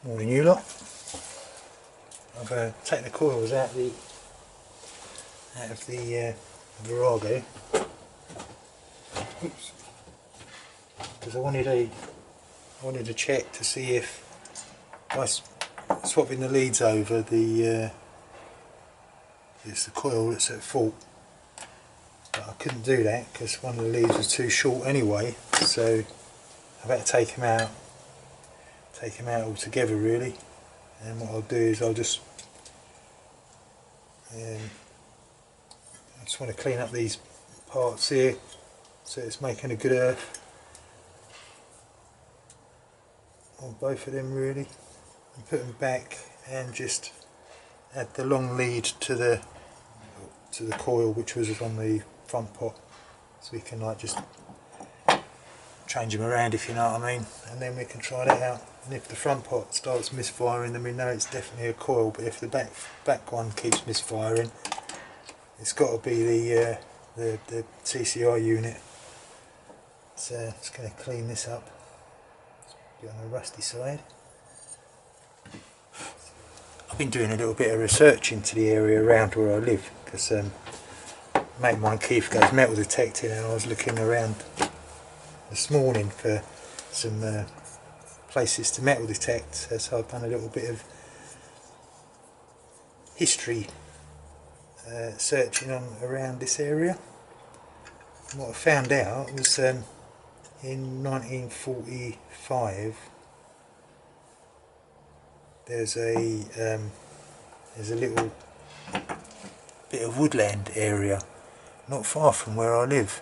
Morning you lot. I've taken the coils out of the Virago. Oops. Because I wanted to check to see if by swapping the leads over it's the coil that's at fault. But I couldn't do that because one of the leads was too short anyway, so I've had to take them out altogether really. And what I'll do is I just want to clean up these parts here so it's making a good earth on both of them really, and put them back and just add the long lead to the coil which was on the front pot, so we can like just change them around, if you know what I mean, and then we can try that out. And if the front pot starts misfiring, then we know it's definitely a coil. But if the back one keeps misfiring, it's got to be the TCI unit. So it's going to clean this up. It's a bit on the rusty side. I've been doing a little bit of research into the area around where I live, because mate of mine Keith goes metal detecting, and I was looking around this morning for some places to metal detect, so I've done a little bit of history searching around this area. And what I found out was in 1945 there's a little bit of woodland area not far from where I live,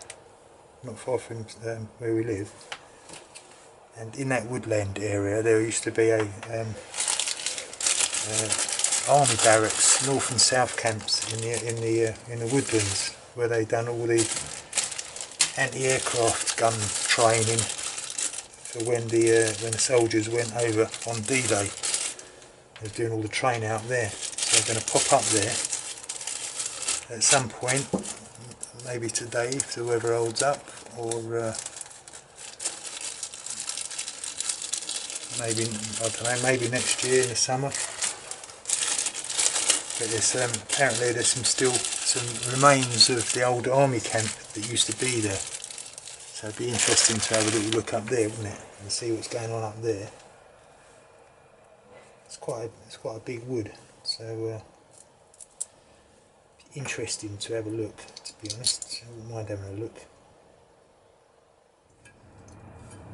not far from where we live. And in that woodland area there used to be a army barracks, north and south camps in the woodlands, where they done all the anti-aircraft gun training for when the soldiers went over on D-Day. They were doing all the training out there, so they're going to pop up there at some point, maybe today if the weather holds up, or maybe, I don't know, maybe next year in the summer. But there's apparently there's some remains of the old army camp that used to be there. So it'd be interesting to have a little look up there, wouldn't it, and see what's going on up there. It's quite a big wood, so interesting to have a look. To be honest, I wouldn't mind having a look.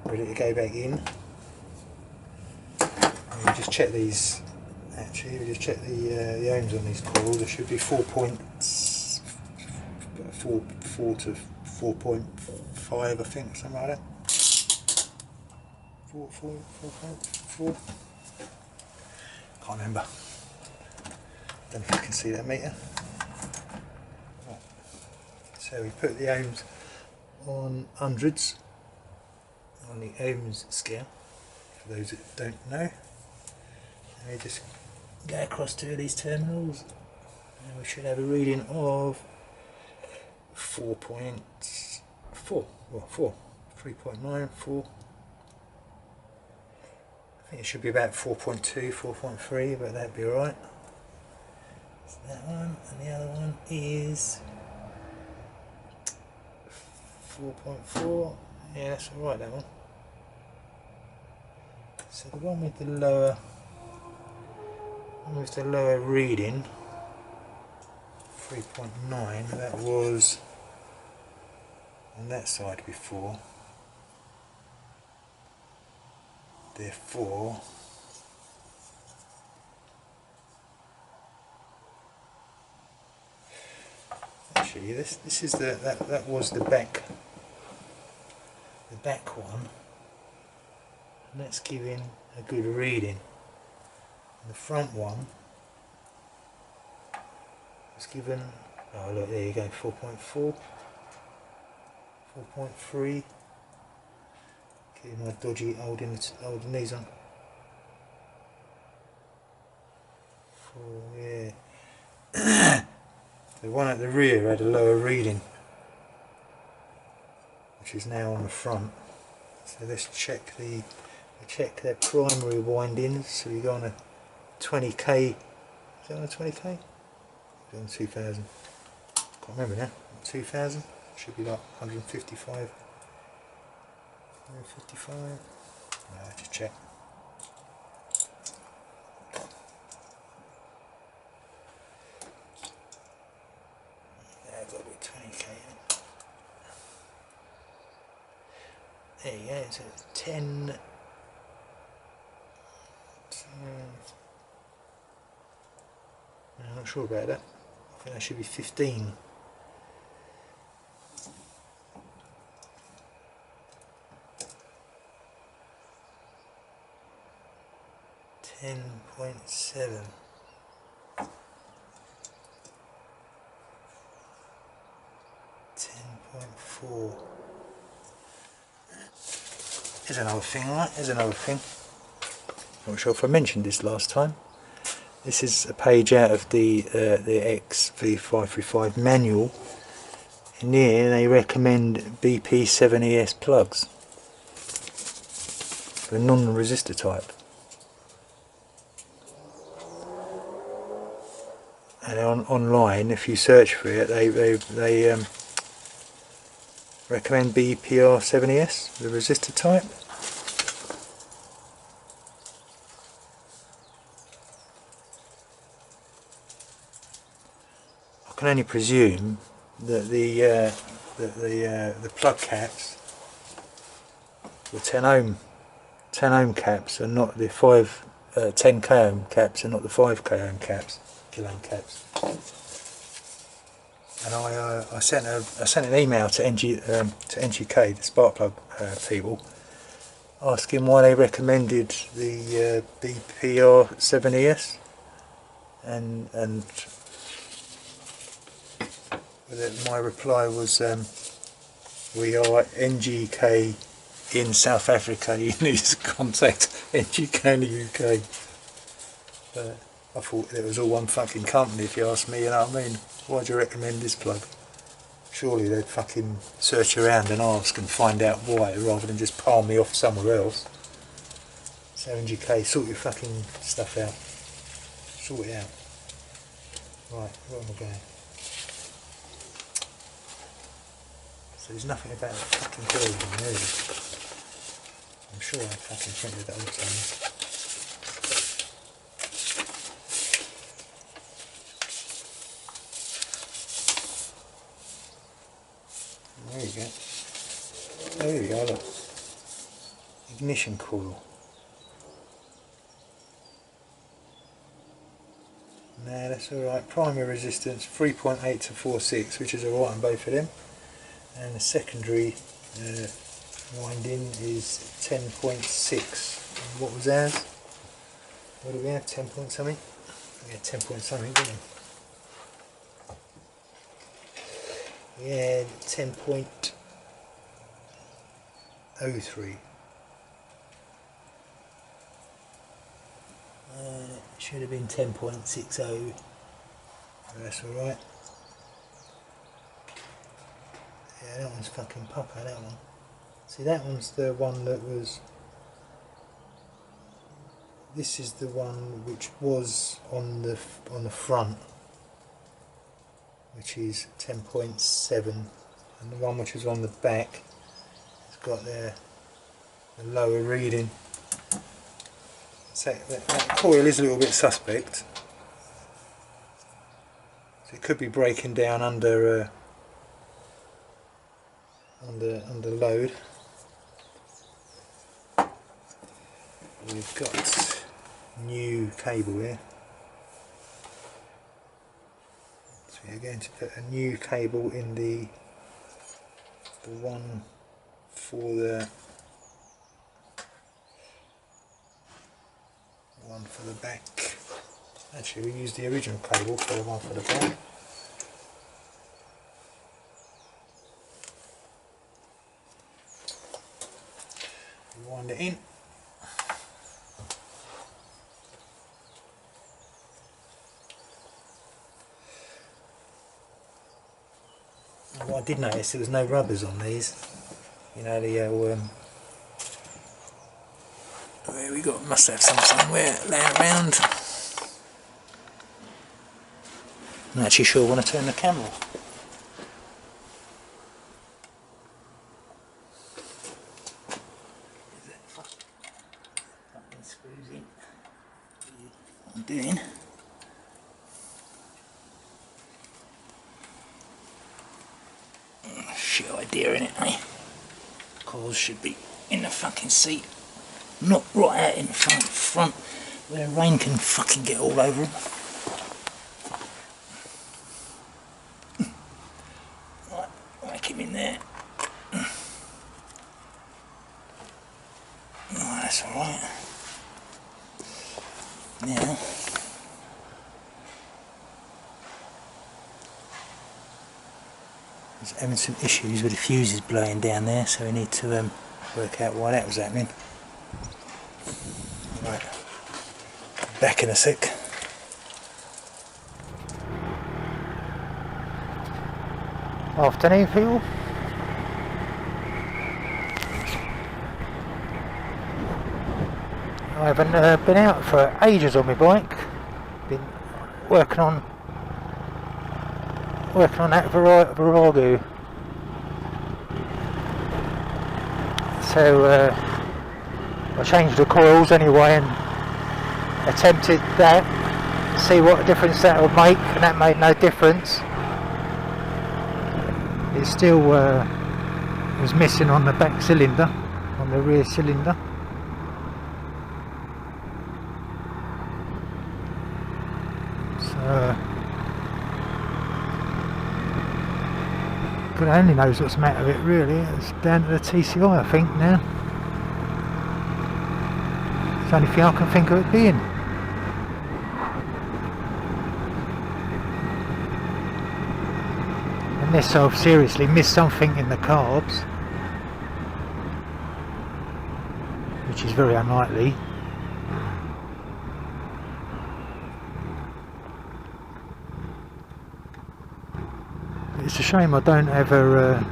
Ready to go back in. We just check these. Actually, we just check the ohms on these coils. There should be 4 to 4.5, I think, something like that. 4.4. Can't remember. Don't know if you can see that meter. Right. So we put the ohms on hundreds on the ohms scale. For those that don't know, and we just go across two of these terminals, and we should have a reading of 4.4, well 3.9, 4. I think it should be about 4.2, 4.3, but that'd be alright. So that one, and the other one is 4.4, yeah, that's alright, that one. So the one with the lower reading, 3.9, that was on that side before. Therefore, actually this is that was the back one. And that's giving a good reading. And the front one It's given, oh look, there you go, 4.4, 4.3. Getting my dodgy holding these on. 4, yeah. The one at the rear had a lower reading, which is now on the front. So let's check their primary windings. So you go on a 20k. Is that on a 20k? Is it on 2000? Can't remember now. 2000 should be like 155. 155. No, I have to check. Yeah, got to be 20k. There you go. So it's 10. I'm not sure about that. I think that should be 15. .7. .4. Here's another thing, right? Here's another thing. Not sure if I mentioned this last time. This is a page out of the XV535 manual. In here they recommend BP7ES plugs for non-resistor type. And online, if you search for it, they recommend BPR7ES, the resistor type. I can only presume that the plug caps, the 10 ohm caps, are not the 10k ohm caps, are not the 5k ohm caps. Kilo caps. And I sent an email to NGK, the spark plug people, asking why they recommended the BPR7ES, and my reply was, we are NGK in South Africa. You need to contact NGK in the UK. But I thought it was all one fucking company, if you ask me, you know what I mean? Why do you recommend this plug? Surely they'd fucking search around and ask and find out why, rather than just palm me off somewhere else. So NGK, sort your fucking stuff out. Sort it out. Right, where am I going? So there's nothing about the fucking building, there is. I'm sure I fucking printed that all time. There you go. There you go, look. Ignition coil. No, that's alright. Primary resistance 3.8 to 4.6, which is alright on both of them. And the secondary winding is 10.6. What was ours? What do we have? 10 point something? We had 10 point something, didn't we? We had 10.03. It should have been 10.60. That's alright. Yeah, that one's fucking pucker, that one. See, that one's the one that was... This is the one which was on the front, which is 10.7, and the one which was on the back has got the lower reading. So that coil is a little bit suspect. So it could be breaking down under load. We've got new cable here. So we're going to put a new cable in the one for the back. Actually, we used the original cable for the one for the back. wind it in. And what I did notice, there was no rubbers on these. You know, the where we got, must have some somewhere laying around. I'm not actually sure I want to turn the camera off. What I'm doing. Shit idea, innit, eh? Coils should be in the fucking seat, not right out in the front where rain can fucking get all over them. Right, whack him in there. Oh, that's alright. Now, there's having some issues with the fuses blowing down there, so we need to work out why that was happening. Right, back in a sec. Afternoon, people. I haven't been out for ages on my bike. Been working on that Virago. So I changed the coils anyway and attempted that, see what difference that would make, and that made no difference. It still was missing on the back cylinder, on the rear cylinder. So God only knows what's the matter with it really. It's down to the TCI, I think, now. It's the only thing I can think of it being. Unless I've seriously missed something in the carbs, which is very unlikely. It's a shame I don't have a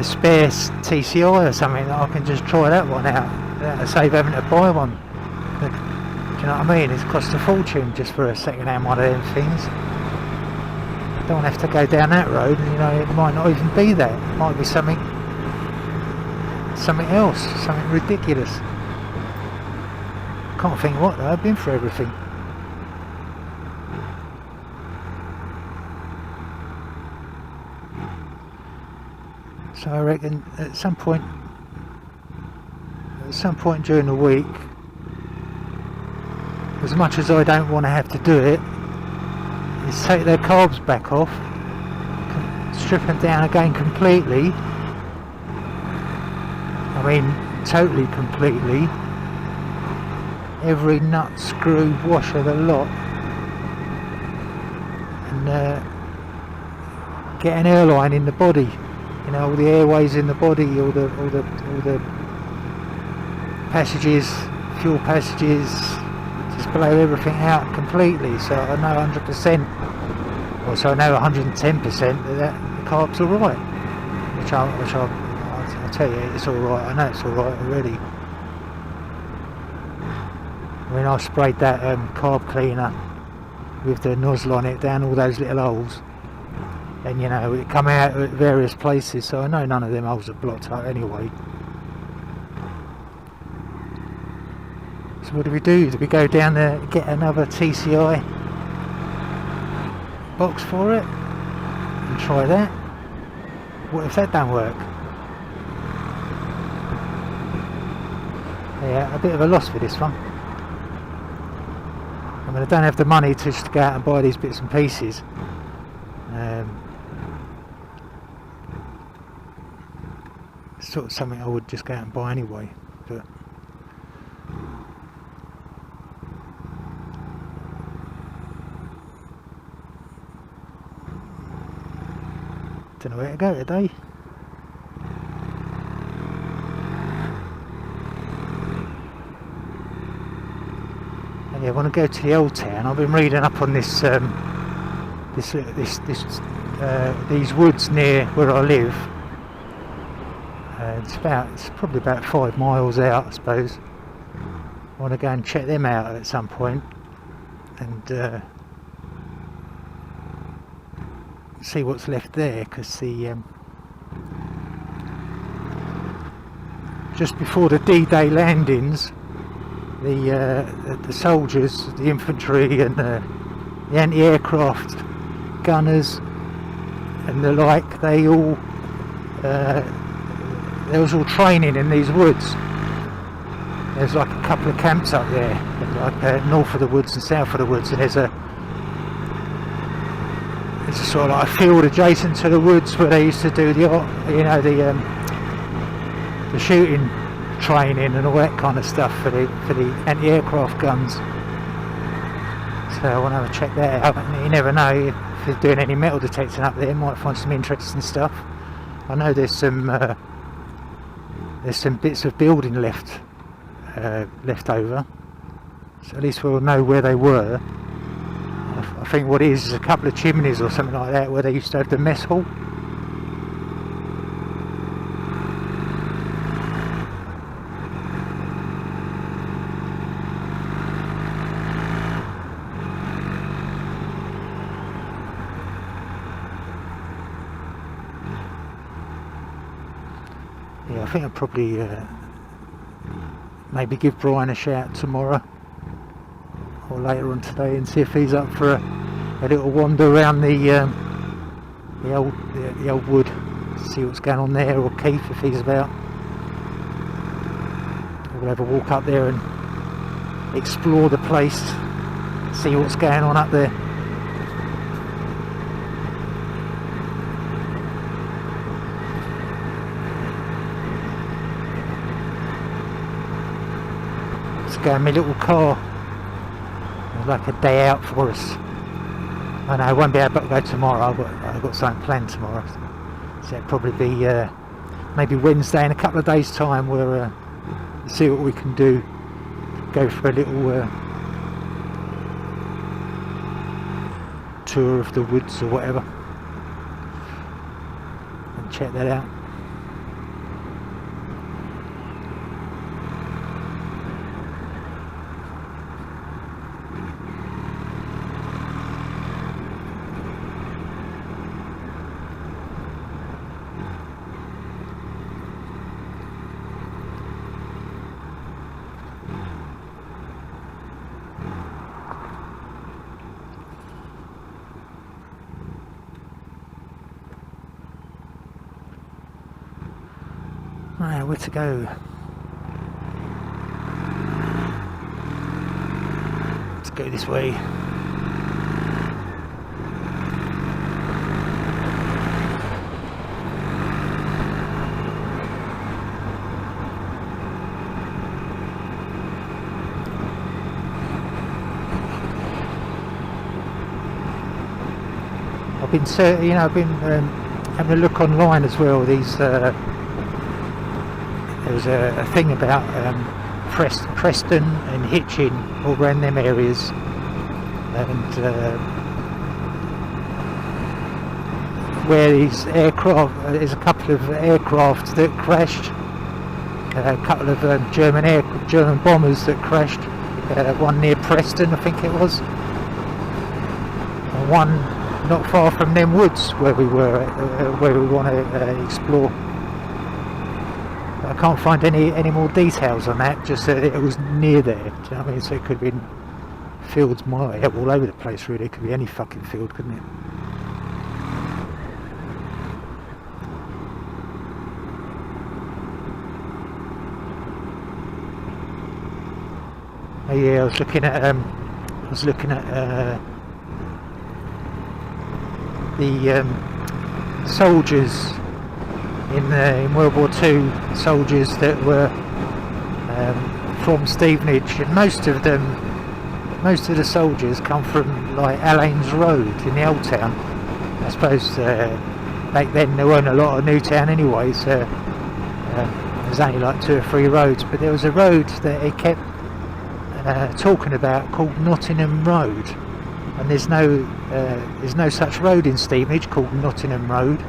spare TCI or something that I can just try that one out. That'll save having to buy one. Do you know what I mean? It's cost a fortune just for a second-hand one of them things. Don't have to go down that road, and you know it might not even be that. It might be something else, something ridiculous. Can't think what though. I've been through everything. So I reckon at some point during the week, as much as I don't want to have to do it, is take their carbs back off, strip them down again completely. I mean totally completely. Every nut, screw, washer, the lot, and get an airline in the body. You know, all the airways in the body, all the passages, fuel passages, just blow everything out completely. So I know 100%, or so I know 110% that the carb's all right. Which I'll tell you, it's all right. I know it's all right already. When I sprayed that carb cleaner with the nozzle on it down all those little holes, and you know it come out at various places, so I know none of them holes are blocked up anyway. So what do we do? Do we go down there, get another TCI box for it and try that? What if that don't work? Yeah, a bit of a loss for this one. I mean, I don't have the money to just go out and buy these bits and pieces. It's sort of something I would just go out and buy anyway, but don't know where to go today. Yeah, I want to go to the old town. I've been reading up on this these woods near where I live. It's probably about 5 miles out, I suppose. I want to go and check them out at some point and see what's left there, because the just before the D-Day landings, the soldiers, the infantry and the anti-aircraft gunners and the like, they all there was all training in these woods. There's like a couple of camps up there, like north of the woods and south of the woods, and there's a sort of like a field adjacent to the woods where they used to do the, you know, the shooting training and all that kind of stuff for the anti-aircraft guns. So I want to have a check that out. And you never know, if they're doing any metal detecting up there, you might find some interesting stuff. I know there's some bits of building left over, so at least we'll know where they were. I think what it is a couple of chimneys or something like that where they used to have the mess hall. Yeah, I think I'll probably maybe give Brian a shout tomorrow or later on today and see if he's up for a little wander around the old wood, see what's going on there, or Keith if he's about. We'll have a walk up there and explore the place, see what's going on up there. Go in my little car. It's like a day out for us. I know I won't be able to go tomorrow. I've got something planned tomorrow, so it'll probably be maybe Wednesday in a couple of days' time. We'll see what we can do. Go for a little tour of the woods or whatever, and check that out. Right, where to go? Let's go this way. I've been, I've been having a look online as well. These there was a thing about Preston and Hitchin, all around them areas, and where these aircraft, there's a couple of aircraft that crashed, a couple of German bombers that crashed, one near Preston I think it was, and one not far from them woods where we were, where we want to explore. I can't find any more details on that, just that it was near there. Do you know what I mean? So it could have been fields all over the place really. It could be any fucking field, couldn't it? Oh yeah, I was looking at the soldiers in World War II, soldiers that were from Stevenage, and most of the soldiers come from like Allaines Road in the old town. I suppose back then there weren't a lot of Newtown anyway, so there was only like 2 or 3 roads, but there was a road that it kept talking about called Nottingham Road, and there's no such road in Stevenage called Nottingham Road.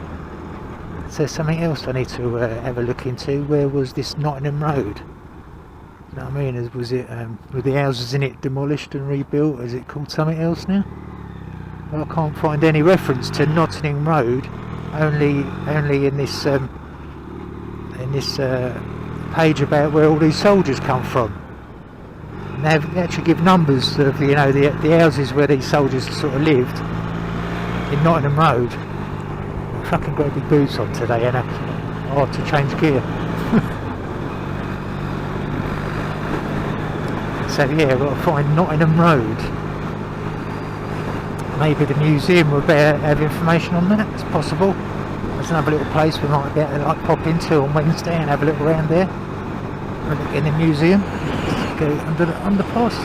So there's something else I need to have a look into. Where was this Nottingham Road? You know what I mean? Was it were the houses in it demolished and rebuilt? Is it called something else now? Well, I can't find any reference to Nottingham Road. Only in this page about where all these soldiers come from. And they actually give numbers of the houses where these soldiers sort of lived in Nottingham Road. I've fucking got big boots on today, and hard to change gear. So yeah, I've got to find Nottingham Road. Maybe the museum will have information on that. It's possible. There's another little place we might be able to like pop into on Wednesday and have a look around there. Have a look in the museum. Let's go under the underpass.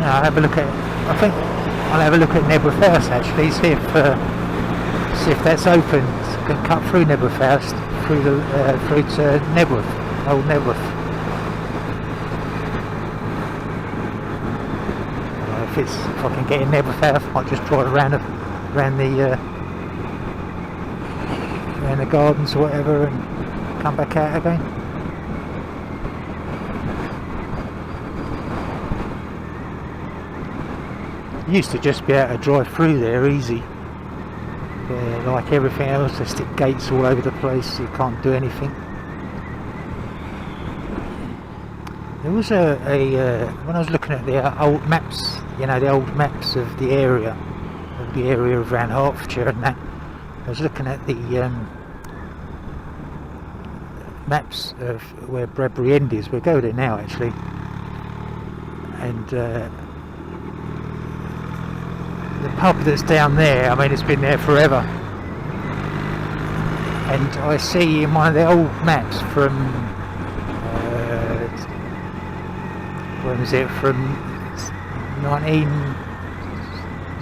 I'll have a look at. I think I'll have a look at Nebworth House actually. See if that's open. So I can cut through Nebworth House through to Nebworth, Old Nebworth. If I can get in Nebworth House, I might just drive around the gardens or whatever and come back out again. Used to just be able to drive through there easy. Like everything else, they stick gates all over the place, so you can't do anything. There was when I was looking at the old maps, the old maps of the area around Hertfordshire and that, I was looking at the maps of where Bradbury End is. We'll go there now actually, and the pub that's down there, I mean, it's been there forever, and I see in one of the old maps from when was it, from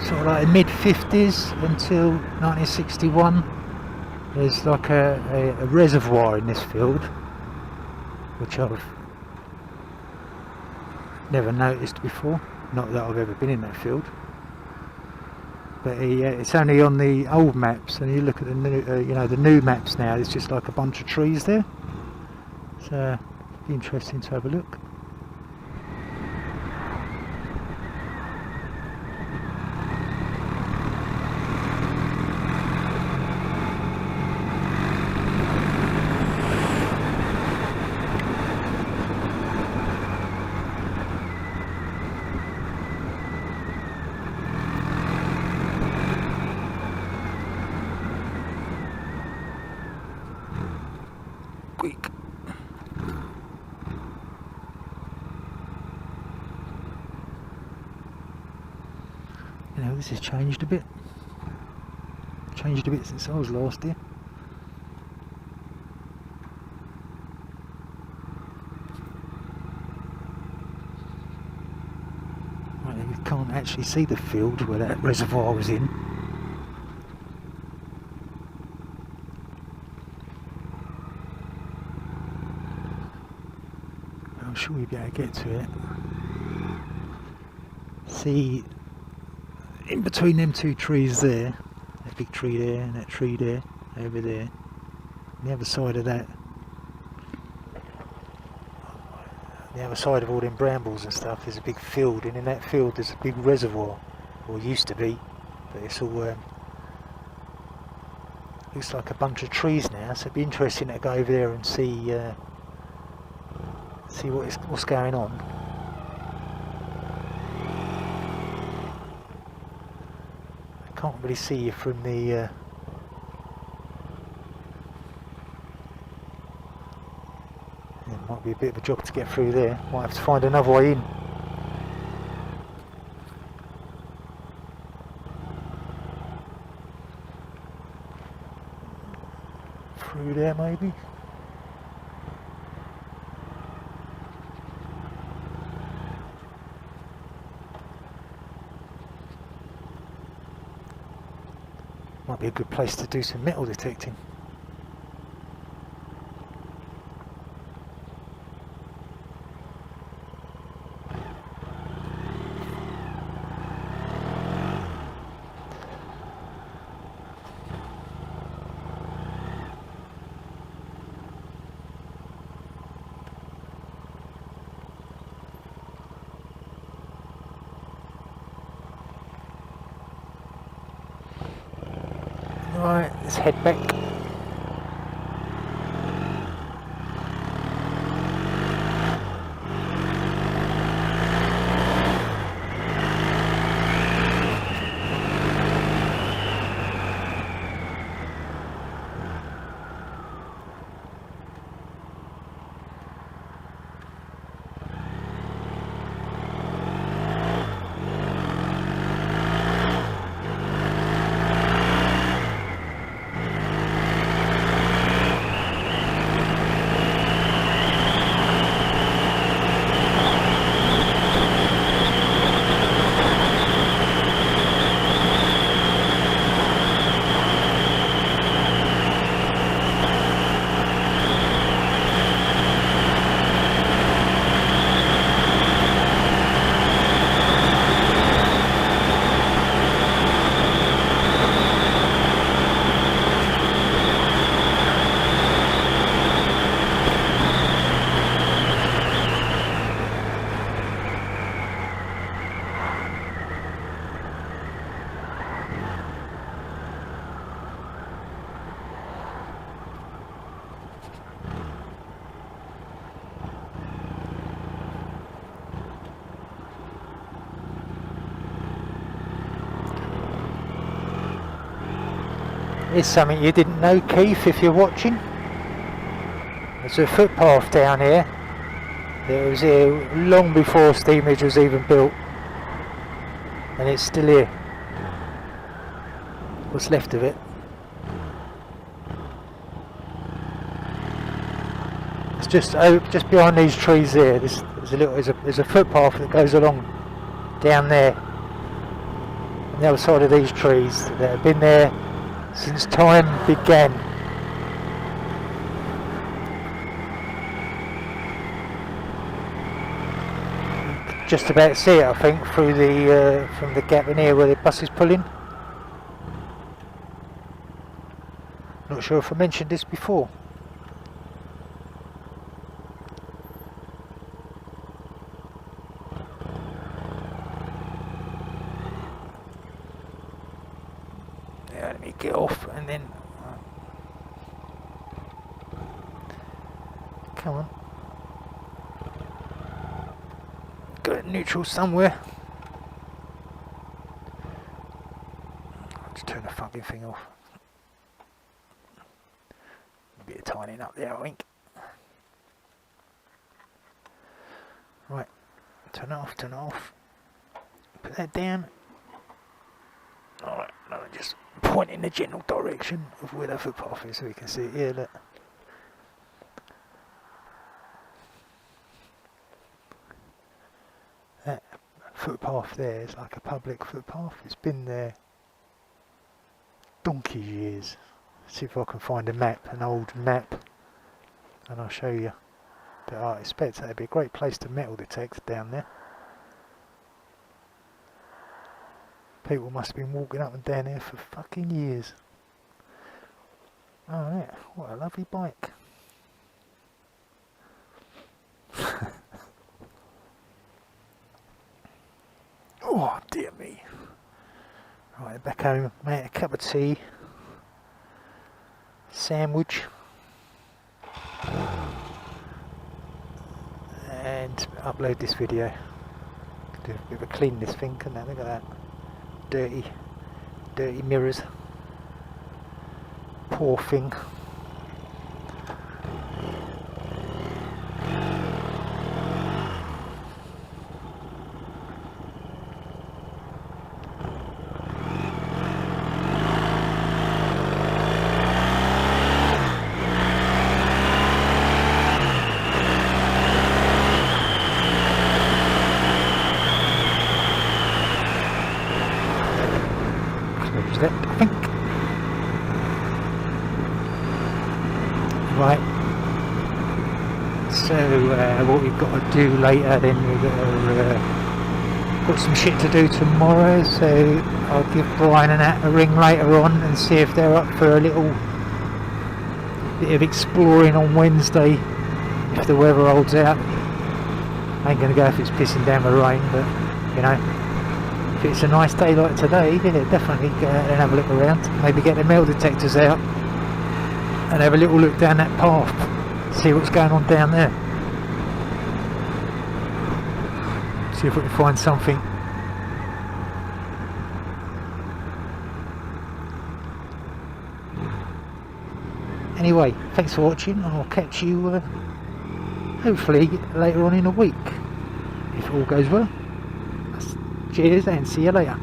sort of like mid 50s until 1961, there's like a reservoir in this field which I've never noticed before, not that I've ever been in that field. But it's only on the old maps, and you look at the new, the new maps now. It's just like a bunch of trees there. So it'd be interesting to have a look. Quick. This has changed a bit. Changed a bit since I was last here. Right, you can't actually see the field where that reservoir was in. I'm sure you'll be able to get to it. See, in between them two trees there, that big tree there and that tree there, over there, on the other side of that, the other side of all them brambles and stuff, there's a big field, and in that field there's a big reservoir, or used to be, but it's all looks like a bunch of trees now, so it'd be interesting to go over there and see what's going on. I can't really see you from the it might be a bit of a job to get through there. Might have to find another way in. Through there maybe. Might be a good place to do some metal detecting. Right, let's head back. Here's something you didn't know, Keith, if you're watching. There's a footpath down here. It was here long before steamage was even built. And it's still here. What's left of it. It's just just behind these trees there. There's a footpath that goes along down there. On the other side of these trees that have been there since time began. Just about see it, I think, through the from the gap in here where the bus is pulling. Not sure if I mentioned this before. Yeah, let me get off and then come on. Go at neutral somewhere. I'll just turn the fucking thing off. A bit of tightening up there, I think. Right, turn it off, turn it off. Put that down. Alright, now just point in the general direction of where the footpath is so we can see it here, look. That footpath there is like a public footpath. It's been there donkey's years. See if I can find a map, an old map, and I'll show you. But I expect that'd be a great place to metal detect down there. People must have been walking up and down here for fucking years. Oh yeah, what a lovely bike. Oh dear me. Right, back home, mate, a cup of tea, sandwich, and upload this video. Do a bit of a clean this thing, couldn't I? Look at that. Dirty mirrors. Poor thing. Close that, I think. Right, so what we've got to do later, then we've got some shit to do tomorrow, so I'll give Brian and Nat a ring later on and see if they're up for a little bit of exploring on Wednesday, if the weather holds out. I ain't gonna go if it's pissing down with rain, but you know, if it's a nice day like today, yeah, definitely get out and have a look around. Maybe get the metal detectors out and have a little look down that path, see what's going on down there, see if we can find something. Anyway, thanks for watching. I'll catch you hopefully later on in the week, if all goes well. Cheers and see you later.